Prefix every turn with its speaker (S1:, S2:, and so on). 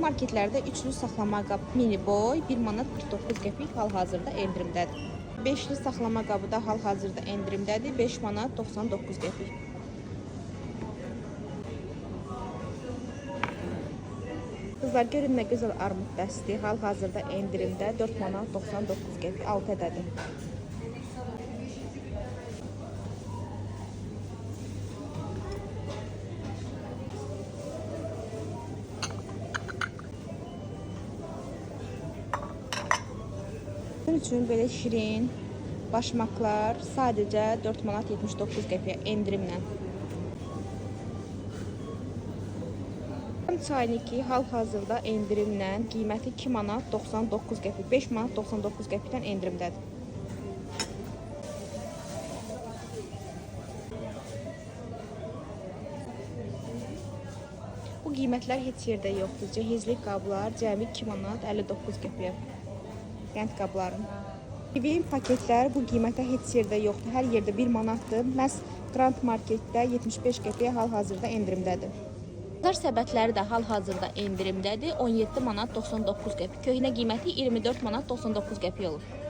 S1: marketlərdə üçlü saxlama qab mini boy 1 manat 49 qəpik hal-hazırda endirimdədir. 5'li saxlama qabı da hal-hazırda endirimdədir. 5 manat 99 qəpik. Kızlar, görün nə gözəl armud dəsti. Hal-hazırda endirimdə 4 manat 99 qəpik 6 ədədi. Bunun üçün belə şirin başmaqlar sadəcə 4 manat 79 qəpiyə endirimlə. Çayniki hal-hazırda endirimlə qiyməti 2 manat 99 qəpik, 5 manat 99 qəpikdən endirimdədir. Bu qiymətlər heç yerdə yoxdur. Cehizli qablar cəmi 2 manat 59 qəpiyə. Qənd qabların. Bibim paketlər bu qiymətə heç yerdə yoxdur. Hər yerdə 1 manatdır. Məhz Grand Marketdə 75 qəpiyə hal-hazırda endirimdədir. Bazar səbətləri də hal-hazırda endirimdədir. 17 manat 99 qəpik. Köhnə qiyməti 24 manat 99 qəpik olur.